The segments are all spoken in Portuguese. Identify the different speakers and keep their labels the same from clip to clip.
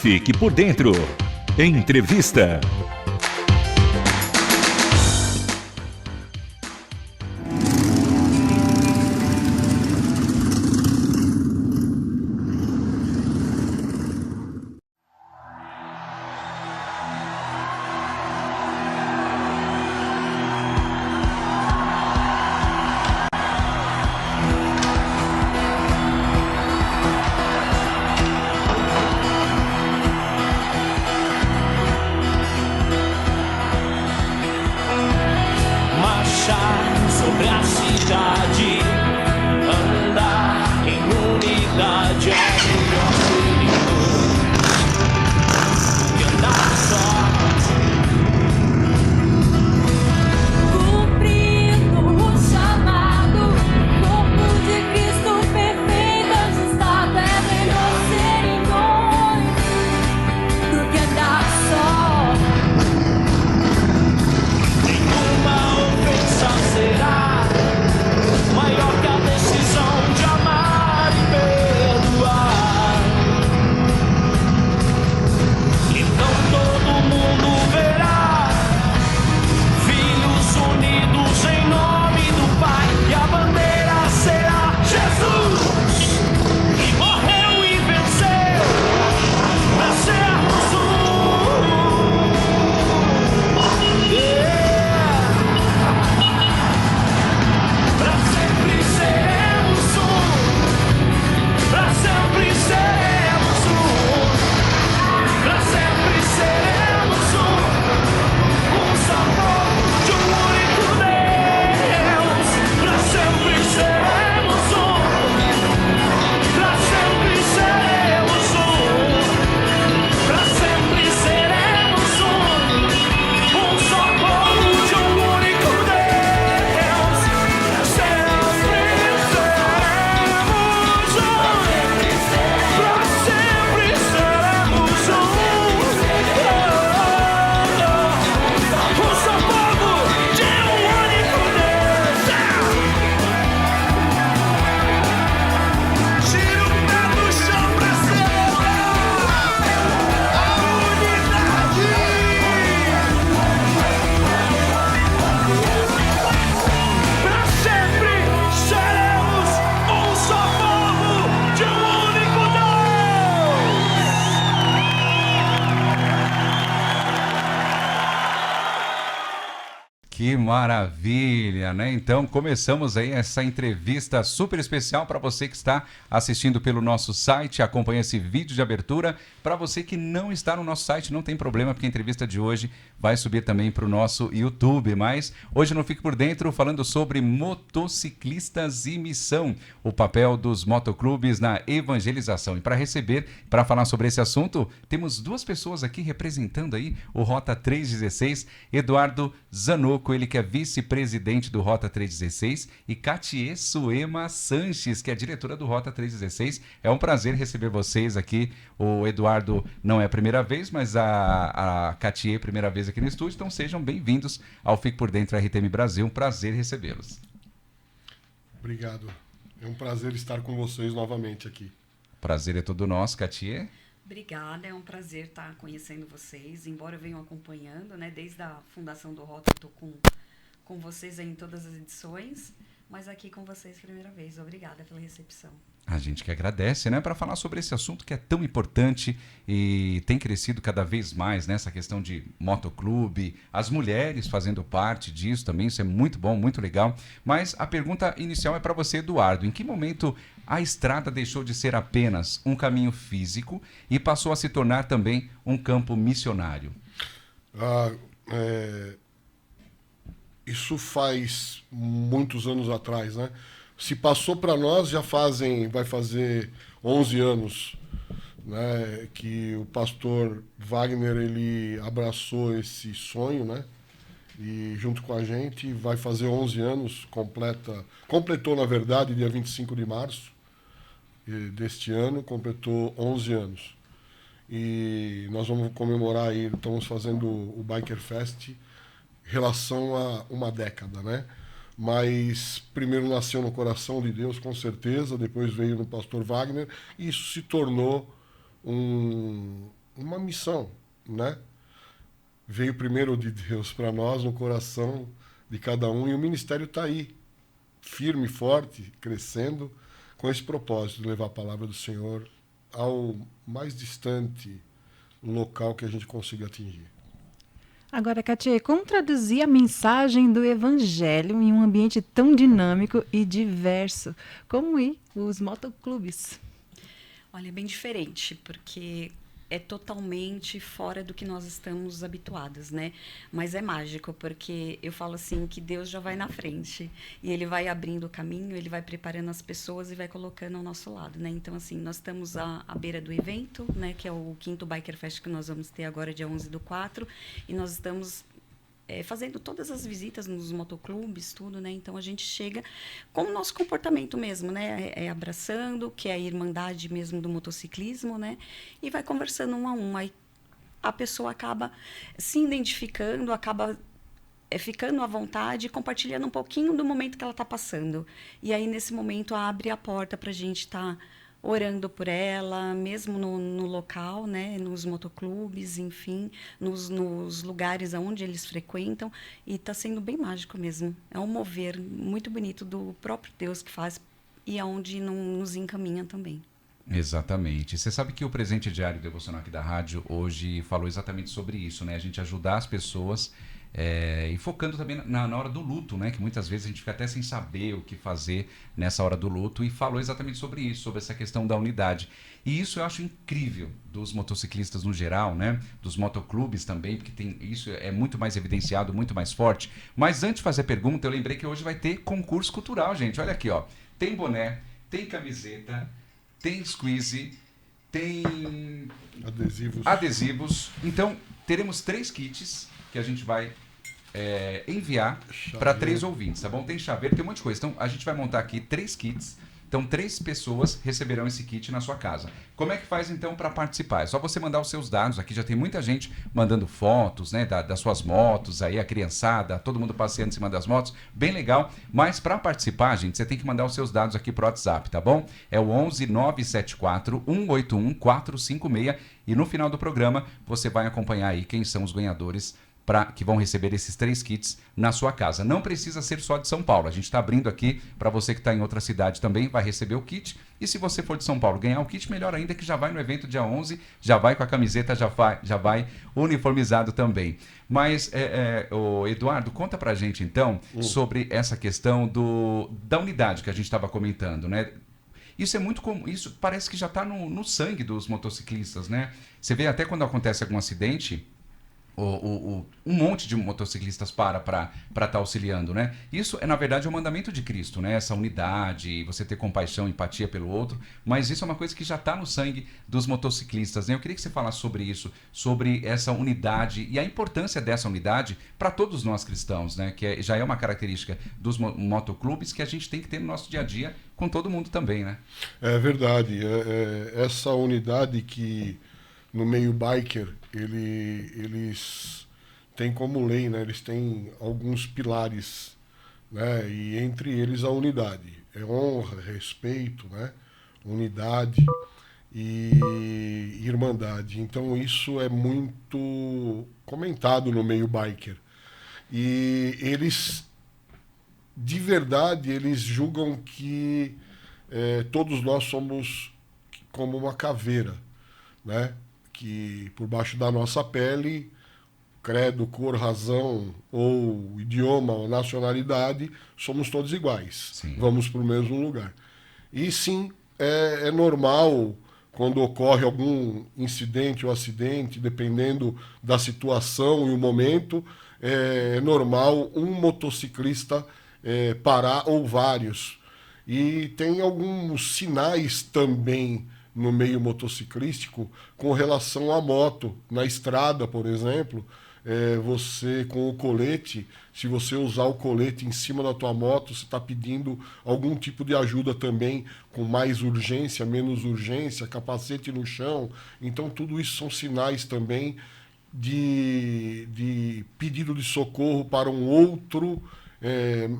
Speaker 1: Fique por dentro. Entrevista.
Speaker 2: Que maravilha, né? Então, começamos aí essa entrevista super especial para você que está assistindo pelo nosso site, acompanha esse vídeo de abertura. Para você que não está no nosso site, não tem problema, porque a entrevista de hoje vai subir também para o nosso YouTube. Mas hoje não Fique por Dentro falando sobre motociclistas e missão, o papel dos motoclubes na evangelização. E para receber, para falar sobre esse assunto, temos duas pessoas aqui representando aí o Rota 316, Eduardo Zanocco, ele que é vice-presidente do Rota 316, e Katie Suema Sanches, que é diretora do Rota 316. É um prazer receber vocês aqui. O Eduardo não é a primeira vez, mas a Katie é a primeira vez aqui no estúdio, então sejam bem-vindos ao Fique por Dentro RTM Brasil. Um prazer recebê-los.
Speaker 3: Obrigado. É um prazer estar com vocês novamente aqui.
Speaker 2: Prazer é todo nosso, Katie.
Speaker 4: Obrigada, é um prazer estar conhecendo vocês, embora eu venha acompanhando, né, desde a fundação do Rota, estou com vocês aí em todas as edições, mas aqui com vocês primeira vez. Obrigada pela recepção.
Speaker 2: A gente que agradece, né, para falar sobre esse assunto que é tão importante e tem crescido cada vez mais, né, essa questão de motoclube, as mulheres fazendo parte disso também, isso é muito bom, muito legal. Mas a pergunta inicial é para você, Eduardo. Em que momento a estrada deixou de ser apenas um caminho físico e passou a se tornar também um campo missionário?
Speaker 3: Isso faz muitos anos atrás, né? Se passou para nós, vai fazer 11 anos, né, que o pastor Wagner ele abraçou esse sonho, né? E junto com a gente vai fazer 11 anos, completou na verdade dia 25 de março deste ano, completou 11 anos. E nós vamos comemorar aí, estamos fazendo o Biker Fest em relação a uma década, né? mas primeiro nasceu no coração de Deus, com certeza, depois veio no pastor Wagner, e isso se tornou uma missão, né? Veio primeiro de Deus para nós, no coração de cada um, e o ministério está aí, firme, forte, crescendo, com esse propósito de levar a palavra do Senhor ao mais distante local que a gente consiga atingir.
Speaker 5: Agora, Katia, como traduzir a mensagem do Evangelho em um ambiente tão dinâmico e diverso como os motoclubes?
Speaker 4: Olha, é bem diferente, porque é totalmente fora do que nós estamos habituados, né? Mas é mágico, porque eu falo assim que Deus já vai na frente e Ele vai abrindo o caminho, Ele vai preparando as pessoas e vai colocando ao nosso lado, né? Então, assim, nós estamos à beira do evento, né? Que é o 5º Biker Fest que nós vamos ter agora, dia 11/4, e nós estamos fazendo todas as visitas nos motoclubes, tudo, né? Então, a gente chega com o nosso comportamento mesmo, né? Abraçando, que é a irmandade mesmo do motociclismo, né? E vai conversando um a um. Aí a pessoa acaba se identificando, acaba ficando à vontade e compartilhando um pouquinho do momento que ela está passando. E aí, nesse momento, abre a porta para a gente estar orando por ela, mesmo no local, né, nos motoclubes, enfim, nos lugares onde eles frequentam, e está sendo bem mágico mesmo. É um mover muito bonito do próprio Deus que faz e aonde nos encaminha também.
Speaker 2: Exatamente. Você sabe que o Presente Diário Devocional aqui da rádio hoje falou exatamente sobre isso, né? A gente ajudar as pessoas e focando também na hora do luto, né? Que muitas vezes a gente fica até sem saber o que fazer nessa hora do luto, e falou exatamente sobre isso, sobre essa questão da unidade. E isso eu acho incrível dos motociclistas no geral, né? Dos motoclubes também, porque isso é muito mais evidenciado, muito mais forte. Mas antes de fazer a pergunta, eu lembrei que hoje vai ter concurso cultural, gente. Olha aqui, ó. Tem boné, tem camiseta, tem squeeze, tem adesivos. Então, teremos 3 kits que a gente vai enviar para 3 ouvintes, tá bom? Tem chaveiro, tem um monte de coisa. Então, a gente vai montar aqui 3 kits. Então, 3 pessoas receberão esse kit na sua casa. Como é que faz, então, para participar? É só você mandar os seus dados. Aqui já tem muita gente mandando fotos, né, das suas motos, aí a criançada, todo mundo passeando em cima das motos. Bem legal. Mas, para participar, gente, você tem que mandar os seus dados aqui pro WhatsApp, tá bom? É o 11 974 181 456. E no final do programa, você vai acompanhar aí quem são os ganhadores que vão receber esses 3 kits na sua casa. Não precisa ser só de São Paulo. A gente está abrindo aqui para você que está em outra cidade também, vai receber o kit. E se você for de São Paulo ganhar o kit, melhor ainda, que já vai no evento dia 11, já vai com a camiseta, já vai uniformizado também. Mas, Eduardo, conta para a gente então sobre essa questão da unidade que a gente estava comentando, né? Isso é muito comum, isso parece que já está no sangue dos motociclistas, né? Você vê até quando acontece algum acidente, um monte de motociclistas para estar auxiliando, né? Isso é, na verdade, o mandamento de Cristo, né? Essa unidade, você ter compaixão, empatia pelo outro, mas isso é uma coisa que já está no sangue dos motociclistas, né? Eu queria que você falasse sobre isso, sobre essa unidade e a importância dessa unidade para todos nós cristãos, né? Que já é uma característica dos motoclubes que a gente tem que ter no nosso dia a dia com todo mundo também, né?
Speaker 3: É verdade. Essa unidade que no meio biker, eles têm como lei, né? Eles têm alguns pilares, né? E entre eles a unidade. É honra, respeito, né? Unidade e irmandade. Então isso é muito comentado no meio biker. E eles, de verdade, eles julgam que todos nós somos como uma caveira, né? Que por baixo da nossa pele, credo, cor, razão, ou idioma, ou nacionalidade, somos todos iguais.
Speaker 2: Sim.
Speaker 3: Vamos para o mesmo lugar. E sim, é normal, quando ocorre algum incidente ou acidente, dependendo da situação e o momento, é normal um motociclista parar, ou vários. E tem alguns sinais também no meio motociclístico com relação à moto. Na estrada, por exemplo, você com o colete, se você usar o colete em cima da tua moto, você está pedindo algum tipo de ajuda também, com mais urgência, menos urgência, capacete no chão. Então, tudo isso são sinais também de pedido de socorro para um outro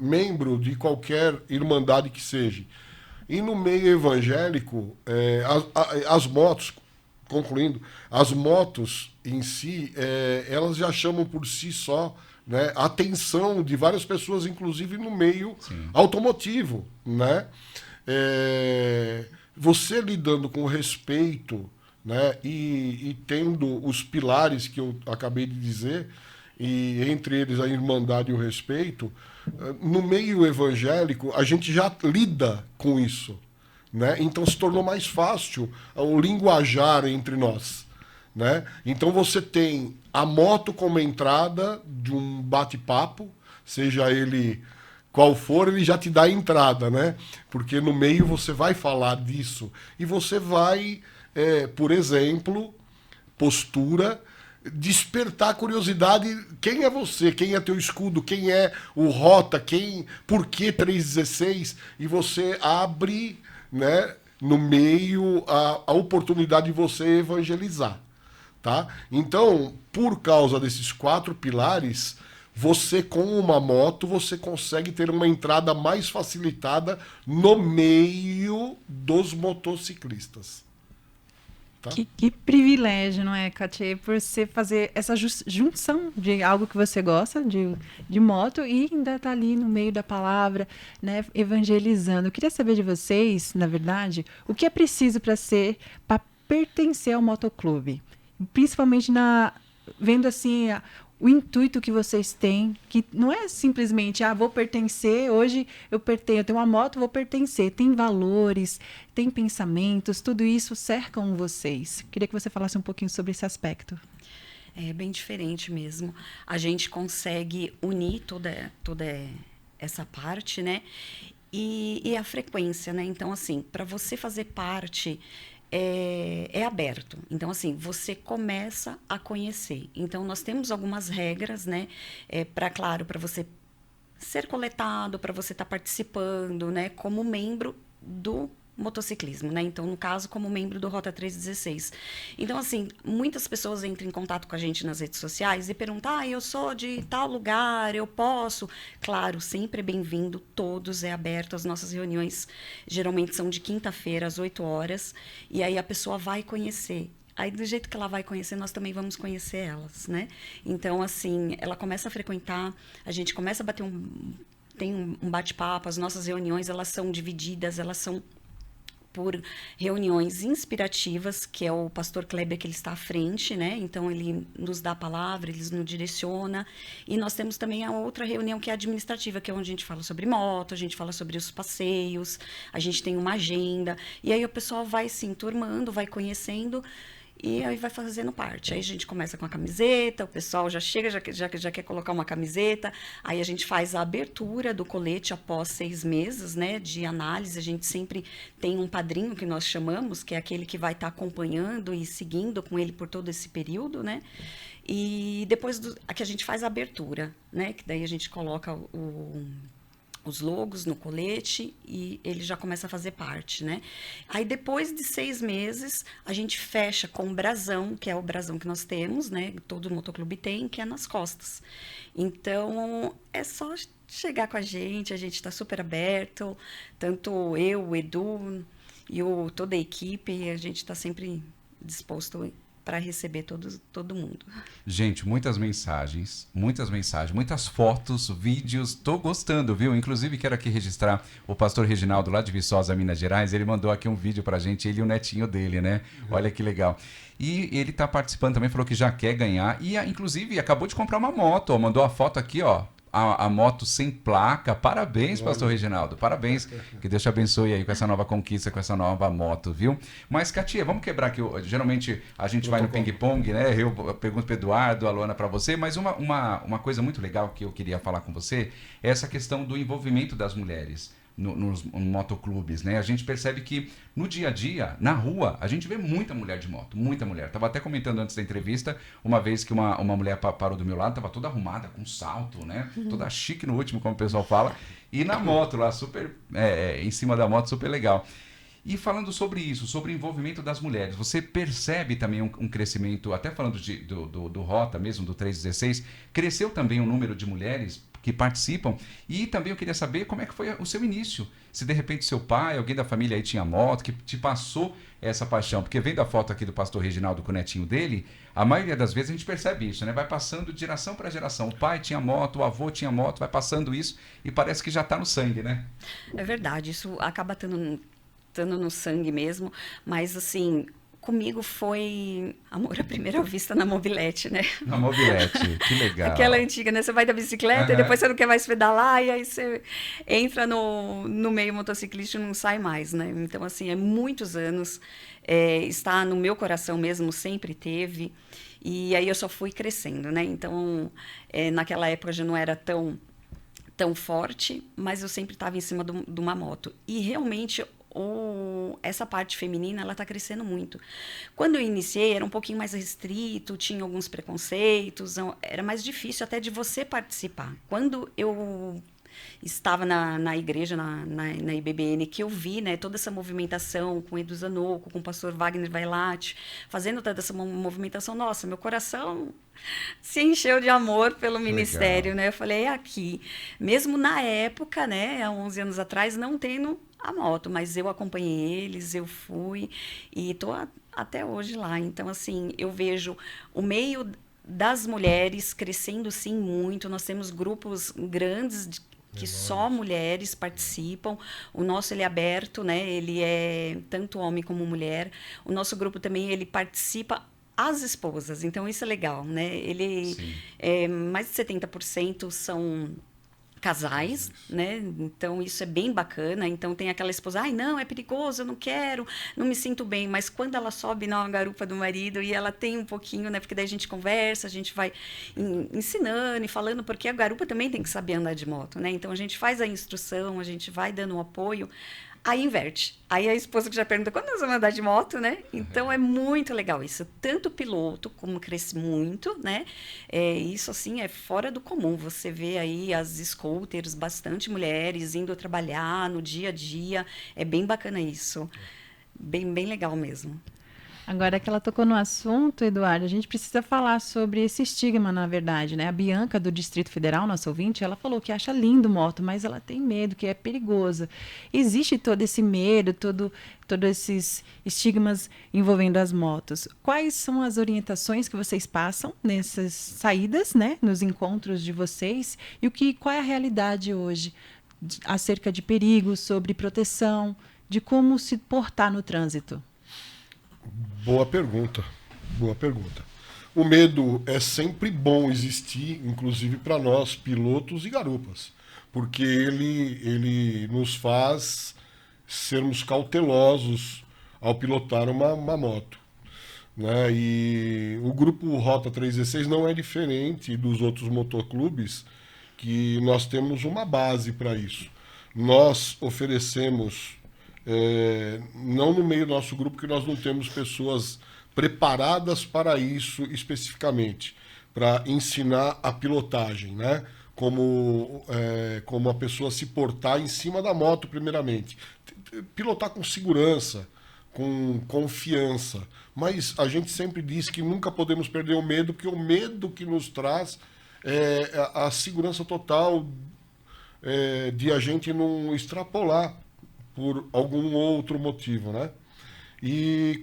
Speaker 3: membro de qualquer irmandade que seja. E no meio evangélico, as motos, concluindo, as motos em si, elas já chamam por si só, né, a atenção de várias pessoas, inclusive no meio automotivo, né? Você lidando com respeito, né, e tendo os pilares que eu acabei de dizer, e entre eles a irmandade e o respeito, no meio evangélico a gente já lida com isso, né? Então se tornou mais fácil o linguajar entre nós, né? Então você tem a moto como entrada de um bate-papo, seja ele qual for, ele já te dá a entrada, né? Porque no meio você vai falar disso e você vai, por exemplo, postura, despertar curiosidade. Quem é você? Quem é teu escudo? Quem é o Rota? Por que 316? E você abre, né, no meio a oportunidade de você evangelizar, tá? Então, por causa desses 4 pilares, você com uma moto, você consegue ter uma entrada mais facilitada no meio dos motociclistas. Tá?
Speaker 5: Que privilégio, não é, Katia? Por você fazer essa junção de algo que você gosta, de moto, e ainda tá ali no meio da palavra, né, evangelizando. Eu queria saber de vocês, na verdade, o que é preciso para pertencer ao motoclube? Principalmente vendo assim o intuito que vocês têm, que não é simplesmente, vou pertencer, hoje eu tenho uma moto, vou pertencer. Tem valores, tem pensamentos, tudo isso cercam vocês. Queria que você falasse um pouquinho sobre esse aspecto.
Speaker 4: É bem diferente mesmo. A gente consegue unir toda essa parte, né? E a frequência, né? Então, assim, para você fazer parte... É aberto. Então, assim, você começa a conhecer. Então, nós temos algumas regras, né? Para você ser coletado, para você estar participando, né? Como membro do motociclismo, né? Então, no caso, como membro do Rota 316. Então, assim, muitas pessoas entram em contato com a gente nas redes sociais e perguntam, eu sou de tal lugar, eu posso? Claro, sempre é bem-vindo, todos, é aberto. As nossas reuniões geralmente são de quinta-feira, às 8 horas, e aí a pessoa vai conhecer. Aí, do jeito que ela vai conhecer, nós também vamos conhecer elas, né? Então, assim, ela começa a frequentar, a gente começa a tem um bate-papo, as nossas reuniões, elas são divididas, elas são por reuniões inspirativas, que é o pastor Kleber, que ele está à frente, né? Então, ele nos dá a palavra, ele nos direciona. E nós temos também a outra reunião, que é administrativa, que é onde a gente fala sobre moto, a gente fala sobre os passeios, a gente tem uma agenda. E aí o pessoal vai se enturmando, vai conhecendo, e aí vai fazendo parte. Aí a gente começa com a camiseta, o pessoal já chega, já quer colocar uma camiseta. Aí a gente faz a abertura do colete após 6 meses, né, de análise. A gente sempre tem um padrinho, que nós chamamos, que é aquele que vai estar acompanhando e seguindo com ele por todo esse período, né? E depois que a gente faz a abertura, né, que daí a gente coloca os logos no colete e ele já começa a fazer parte, né? Aí, depois de 6 meses, a gente fecha com o brasão, que é o brasão que nós temos, né? Todo motoclube tem, que é nas costas. Então, é só chegar com a gente está super aberto, tanto eu, o Edu e toda a equipe, a gente está sempre disposto para receber todo mundo.
Speaker 2: Gente, muitas mensagens, muitas fotos, vídeos. Tô gostando, viu? Inclusive, quero aqui registrar o pastor Reginaldo, lá de Viçosa, Minas Gerais. Ele mandou aqui um vídeo pra gente, ele e o netinho dele, né? Olha que legal. E ele tá participando também, falou que já quer ganhar. E, inclusive, acabou de comprar uma moto, ó. Mandou a foto aqui, ó. A moto sem placa. Parabéns, pastor Reginaldo. Parabéns. Que Deus te abençoe aí com essa nova conquista, com essa nova moto, viu? Mas, Katia, vamos quebrar aqui. Geralmente a gente vai no ping-pong, né? Eu pergunto para Eduardo, a Luana para você, mas uma coisa muito legal que eu queria falar com você é essa questão do envolvimento das mulheres nos motoclubes, né? A gente percebe que no dia a dia, na rua, a gente vê muita mulher de moto, muita mulher. Tava até comentando antes da entrevista, uma vez que uma mulher parou do meu lado, tava toda arrumada, com salto, né? Toda chique no último, como o pessoal fala, e na moto lá, super, em cima da moto, super legal. E falando sobre isso, sobre o envolvimento das mulheres, você percebe também um crescimento, até falando do Rota mesmo, do 316, cresceu também o número de mulheres que participam. E também eu queria saber como é que foi o seu início. Se de repente seu pai, alguém da família aí tinha moto, que te passou essa paixão. Porque vendo a foto aqui do pastor Reginaldo com o netinho dele, a maioria das vezes a gente percebe isso, né? Vai passando de geração para geração. O pai tinha moto, o avô tinha moto, vai passando isso e parece que já está no sangue, né?
Speaker 4: É verdade, isso acaba estando no sangue mesmo, mas assim, comigo foi amor à primeira vista na mobilete, né?
Speaker 2: Na mobilete, que legal.
Speaker 4: Aquela antiga, né? Você vai da bicicleta e depois você não quer mais pedalar e aí você entra no meio motociclista e não sai mais, né? Então, assim, é muitos anos, está no meu coração mesmo, sempre teve, e aí eu só fui crescendo, né? Então, naquela época já não era tão forte, mas eu sempre estava em cima de uma moto. E realmente essa parte feminina, ela está crescendo muito. Quando eu iniciei, era um pouquinho mais restrito, tinha alguns preconceitos, era mais difícil até de você participar. Quando eu estava na igreja, na IBBN, que eu vi, né, toda essa movimentação com Edu Zanocco, com o pastor Wagner Vailate, fazendo toda essa movimentação, nossa, meu coração se encheu de amor pelo ministério, né? Eu falei, é aqui. Mesmo na época, né, há 11 anos atrás, não tendo a moto, mas eu acompanhei eles, eu fui e estou até hoje lá. Então, assim, eu vejo o meio das mulheres crescendo, sim, muito. Nós temos grupos grandes que só mulheres participam. O nosso, ele é aberto, né? Ele é tanto homem como mulher. O nosso grupo também, ele participa as esposas. Então, isso é legal, né? Mais de 70% são casais, né? Então, isso é bem bacana. Então, tem aquela esposa, ai, não, é perigoso, eu não quero, não me sinto bem. Mas quando ela sobe na garupa do marido e ela tem um pouquinho, né? Porque daí a gente conversa, a gente vai ensinando e falando, porque a garupa também tem que saber andar de moto, né? Então, a gente faz a instrução, a gente vai dando um apoio. Aí inverte. Aí a esposa que já pergunta, quando nós vamos andar de moto, né? Então, é muito legal isso. Tanto o piloto, como cresce muito, né? Isso, assim, é fora do comum. Você vê aí as scooters, bastante mulheres indo trabalhar no dia a dia. É bem bacana isso. Bem, bem legal mesmo.
Speaker 5: Agora que ela tocou no assunto, Eduardo, a gente precisa falar sobre esse estigma, na verdade, né? A Bianca, do Distrito Federal, nossa ouvinte, ela falou que acha lindo moto, mas ela tem medo, que é perigoso. Existe todo esse medo, todos esses estigmas envolvendo as motos. Quais são as orientações que vocês passam nessas saídas, né? Nos encontros de vocês? E qual é a realidade hoje acerca de perigos, sobre proteção, de como se portar no trânsito?
Speaker 3: Boa pergunta. O medo é sempre bom existir, inclusive para nós, pilotos e garupas, porque ele nos faz sermos cautelosos ao pilotar uma moto, né? E o grupo Rota 316 não é diferente dos outros motoclubes, que nós temos uma base para isso. Nós oferecemos... não no meio do nosso grupo, que nós não temos pessoas preparadas para isso especificamente, para ensinar a pilotagem, né? Como a pessoa se portar em cima da moto, primeiramente. Pilotar com segurança, com confiança. Mas a gente sempre diz que nunca podemos perder o medo, porque o medo que nos traz é a segurança total de a gente não extrapolar por algum outro motivo, né? E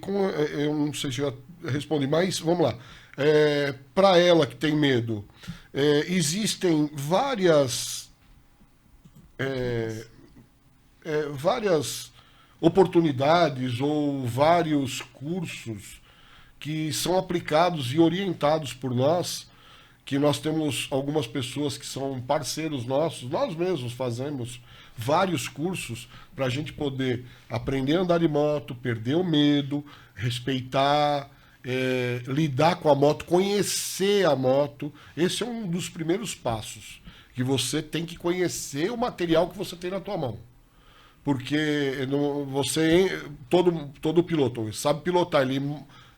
Speaker 3: eu não sei se eu já respondi, mas vamos lá. Para ela que tem medo, existem várias oportunidades ou vários cursos que são aplicados e orientados por nós, que nós temos algumas pessoas que são parceiros nossos, nós mesmos fazemos vários cursos para a gente poder aprender a andar de moto, perder o medo, respeitar, lidar com a moto, conhecer a moto. Esse é um dos primeiros passos, que você tem que conhecer o material que você tem na tua mão. Porque todo piloto sabe pilotar, ele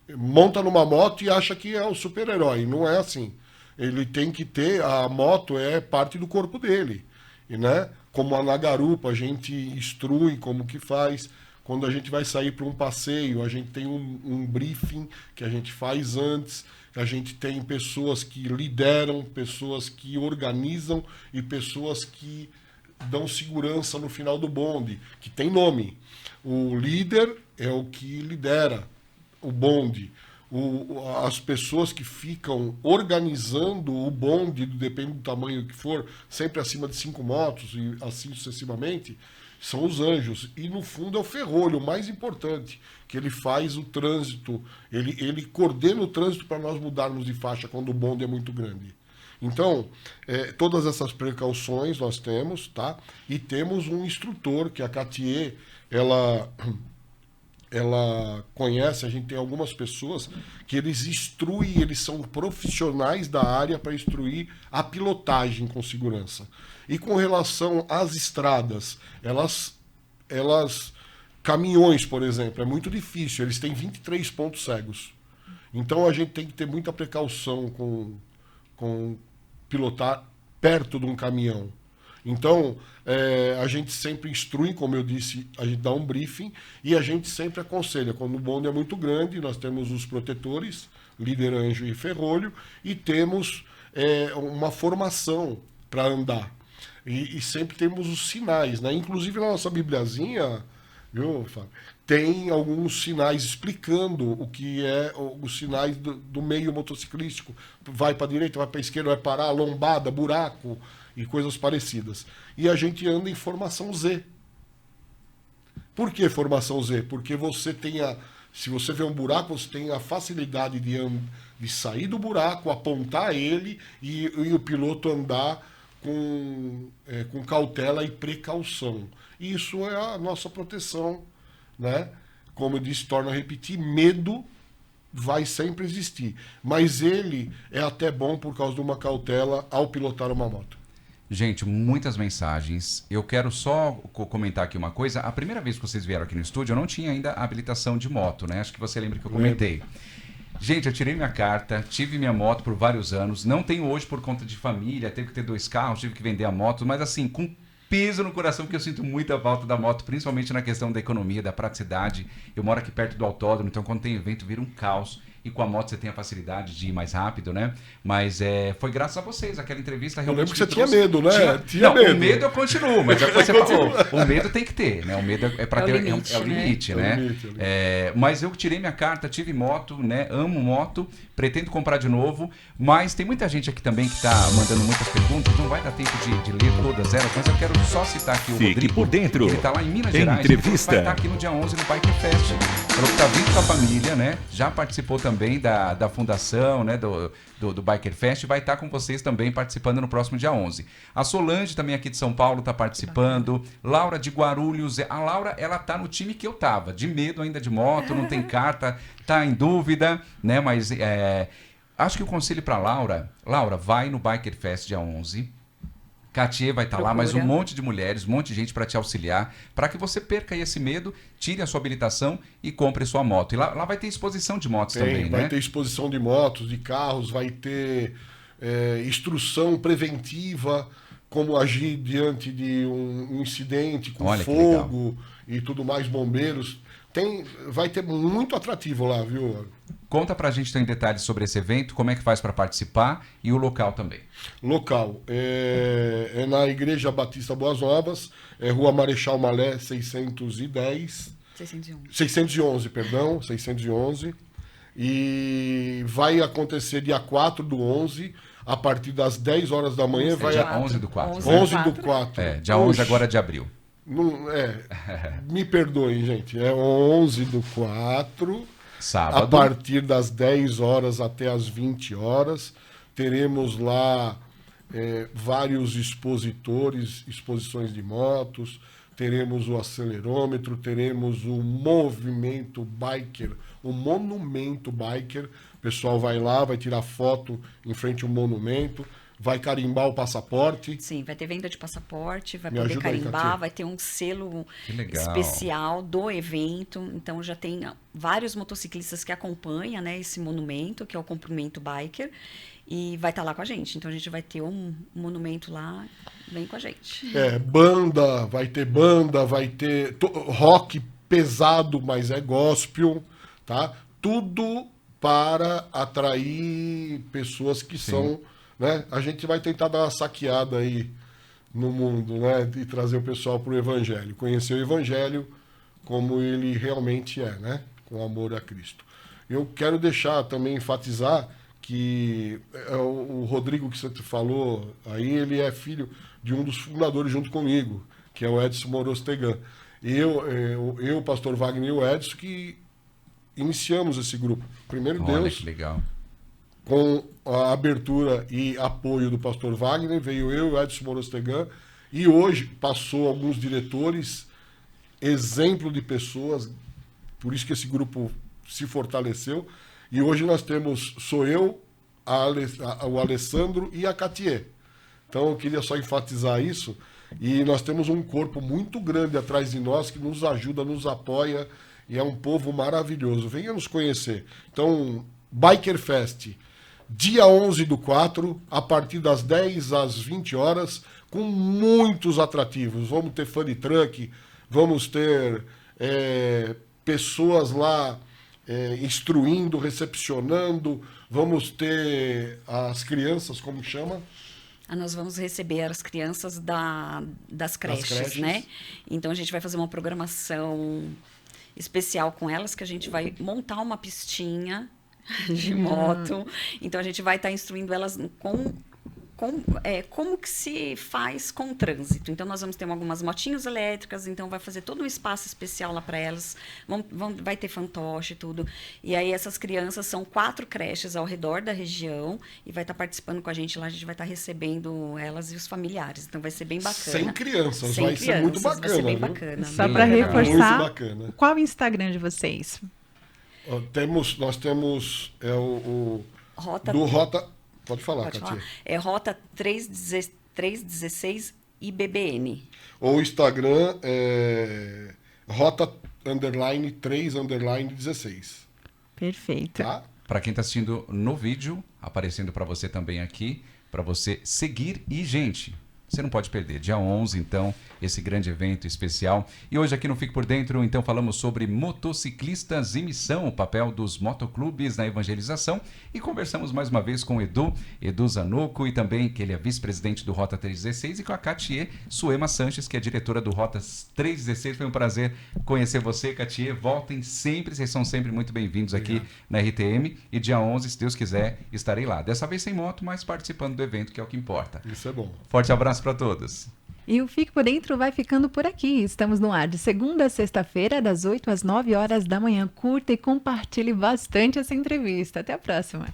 Speaker 3: monta numa moto e acha que é o super-herói. Não é assim. Ele tem que ter, a moto é parte do corpo dele, né? Como na garupa a gente instrui como que faz, Quando a gente vai sair para um passeio, a gente tem um briefing que a gente faz antes, a gente tem pessoas que lideram, pessoas que organizam e pessoas que dão segurança no final do bonde, que tem nome. O líder é o que lidera o bonde. As pessoas que ficam organizando o bonde, depende do tamanho que for, sempre acima de 5 motos e assim sucessivamente, são os anjos. E no fundo é o ferrolho, o mais importante, que ele faz o trânsito, ele coordena o trânsito para nós mudarmos de faixa quando o bonde é muito grande. Então, todas essas precauções nós temos, tá? E temos um instrutor, que a Cartier, ela conhece, a gente tem algumas pessoas que eles instruem, eles são profissionais da área para instruir a pilotagem com segurança. E com relação às estradas, caminhões, por exemplo, é muito difícil, eles têm 23 pontos cegos. Então a gente tem que ter muita precaução com pilotar perto de um caminhão. Então, a gente sempre instrui, como eu disse, a gente dá um briefing e a gente sempre aconselha. Quando o bonde é muito grande, nós temos os protetores, líder, anjo e ferrolho, e temos uma formação para andar. E sempre temos os sinais, né? Inclusive na nossa bibliazinha, viu, Fábio? Tem alguns sinais explicando o que é os sinais do meio motociclístico. Vai para a direita, vai para a esquerda, vai parar, lombada, buraco e coisas parecidas. E a gente anda em formação Z. Por que formação Z? Porque você tem se você vê um buraco, você tem a facilidade de sair do buraco, apontar ele e o piloto andar com cautela e precaução. Isso é a nossa proteção, né? Como eu disse, torno a repetir, medo vai sempre existir. Mas ele é até bom por causa de uma cautela ao pilotar uma moto.
Speaker 2: Gente, muitas mensagens. Eu quero só comentar aqui uma coisa. A primeira vez que vocês vieram aqui no estúdio, eu não tinha ainda habilitação de moto, né? Acho que você lembra que eu comentei. Gente, eu tirei minha carta, tive minha moto por vários anos. Não tenho hoje por conta de família, teve que ter 2 carros, tive que vender a moto. Mas assim, com peso no coração, porque eu sinto muita falta da moto, principalmente na questão da economia, da praticidade. Eu moro aqui perto do autódromo, então quando tem evento vira um caos. E com a moto você tem a facilidade de ir mais rápido, né? Mas foi graças a vocês, aquela entrevista realmente...
Speaker 3: Eu lembro que você tinha medo, né?
Speaker 2: Tinha medo. O medo eu continuo, mas é o que você falou. O medo tem que ter, né? O medo é para ter...
Speaker 4: limite,
Speaker 2: é o limite, né? Mas eu tirei minha carta, tive moto, né? Amo moto, pretendo comprar de novo, mas tem muita gente aqui também que está mandando muitas perguntas, não vai dar tempo de ler todas elas, mas eu quero só citar aqui o
Speaker 1: Fique
Speaker 2: Rodrigo.
Speaker 1: por dentro.
Speaker 2: Ele está lá em Minas Gerais.
Speaker 1: Entrevista.
Speaker 2: Ele vai estar aqui no dia 11 no Biker Fest. Falou que está vindo com a família, né? Já participou também da fundação, né, do Biker Fest, vai estar com vocês também participando no próximo dia 11. A Solange, também aqui de São Paulo, está participando. Laura de Guarulhos. A Laura, ela tá no time que eu tava, de medo ainda de moto, não tem carta, tá em dúvida, né, mas acho que o conselho para Laura, vai no Biker Fest dia 11. Cartier vai estar lá, mas um monte de mulheres, um monte de gente para te auxiliar, para que você perca aí esse medo, tire a sua habilitação e compre sua moto. E lá vai ter exposição de motos também, né?
Speaker 3: Vai ter exposição de motos, de carros, vai ter instrução preventiva, como agir diante de um incidente com fogo e tudo mais, bombeiros. Vai ter muito atrativo lá, viu?
Speaker 2: Conta pra gente em detalhes sobre esse evento, como é que faz para participar e o local também.
Speaker 3: Local, é na Igreja Batista Boas Novas, Rua Marechal Malé, 611, perdão, 611. E vai acontecer dia 4/11, a partir das 10 horas da manhã.
Speaker 2: Dia 11 do 4.
Speaker 3: 11/4.
Speaker 2: Dia 11 agora de abril.
Speaker 3: Me perdoem, gente. É 11/4.
Speaker 2: Sábado.
Speaker 3: A partir das 10 horas até as 20 horas. Teremos lá vários exposições de motos. Teremos o acelerômetro, teremos o movimento biker, o monumento biker. O pessoal vai lá, vai tirar foto em frente ao monumento. Vai carimbar o passaporte.
Speaker 4: Sim, vai ter venda de passaporte, vai
Speaker 3: Me
Speaker 4: poder
Speaker 3: ajuda aí,
Speaker 4: carimbar,
Speaker 3: Katia.
Speaker 4: vai ter um selo
Speaker 2: legal.
Speaker 4: especial do evento. Então já tem vários motociclistas que acompanham, né, esse monumento, que é o Cumprimento Biker, e vai estar lá com a gente. Então a gente vai ter um monumento lá, vem com a gente.
Speaker 3: Vai ter rock pesado, mas é gospel, tá? Tudo para atrair pessoas que são, né? A gente vai tentar dar uma saqueada aí no mundo, né? E trazer o pessoal para o Evangelho, conhecer o Evangelho como ele realmente é, né? Com amor a Cristo. Eu quero deixar também, enfatizar que o Rodrigo que você falou aí, ele é filho de um dos fundadores junto comigo, que é o Edson Morostegan. Eu, o pastor Wagner e o Edson, que iniciamos esse grupo. Primeiro
Speaker 2: Olha
Speaker 3: Deus,
Speaker 2: que legal.
Speaker 3: com a abertura e apoio do pastor Wagner, veio eu e o Edson Morostegan, e hoje passou alguns diretores, exemplo de pessoas, por isso que esse grupo se fortaleceu, e hoje nós temos, sou eu, o Alessandro e a Catier. Então eu queria só enfatizar isso, e nós temos um corpo muito grande atrás de nós que nos ajuda, nos apoia, e é um povo maravilhoso. Venha nos conhecer. Então, Biker Fest, dia 11/4, a partir das 10 às 20 horas, com muitos atrativos. Vamos ter funny truck, vamos ter pessoas lá instruindo, recepcionando, vamos ter as crianças, como chama?
Speaker 4: Nós vamos receber as crianças das creches, né? Então, a gente vai fazer uma programação especial com elas, que a gente vai montar uma pistinha de moto. Então, a gente vai estar instruindo elas como que se faz com o trânsito. Então, nós vamos ter algumas motinhas elétricas, então vai fazer todo um espaço especial lá para elas, vai ter fantoche e tudo. E aí, essas crianças, são 4 creches ao redor da região, e vai estar participando com a gente lá, a gente vai estar recebendo elas e os familiares. Então, vai ser bem bacana.
Speaker 3: 100 crianças,
Speaker 4: Sem
Speaker 3: vai ser muito bacana.
Speaker 4: Vai ser bem
Speaker 3: viu?
Speaker 4: bacana.
Speaker 5: Só
Speaker 2: Bem
Speaker 5: para
Speaker 2: legal.
Speaker 5: reforçar,
Speaker 3: Muito bacana.
Speaker 5: qual é o Instagram de vocês?
Speaker 3: Nós temos o
Speaker 4: Rota,
Speaker 3: do Rota... Pode falar,
Speaker 4: pode
Speaker 3: Katia.
Speaker 4: falar? É Rota 316 IBBN.
Speaker 3: Ou o Instagram é Rota_3_16.
Speaker 5: Perfeito.
Speaker 3: Tá?
Speaker 2: Para quem está assistindo no vídeo, aparecendo para você também aqui, para você seguir. E, gente, você não pode perder. Dia 11, então, esse grande evento especial. E hoje aqui no Fique por Dentro, então, falamos sobre motociclistas e missão, o papel dos motoclubes na evangelização. E conversamos mais uma vez com o Edu Zanuco, e também que ele é vice-presidente do Rota 316, e com a Catier Suema Sanches, que é diretora do Rota 316. Foi um prazer conhecer você, Catier. Voltem sempre, vocês são sempre muito bem-vindos aqui na RTM. E dia 11, se Deus quiser, estarei lá. Dessa vez sem moto, mas participando do evento, que é o que importa.
Speaker 3: Isso é bom.
Speaker 2: Forte abraço para todos.
Speaker 5: E o Fique por Dentro vai ficando por aqui. Estamos no ar de segunda a sexta-feira, das 8 às 9 horas da manhã. Curta e compartilhe bastante essa entrevista. Até a próxima.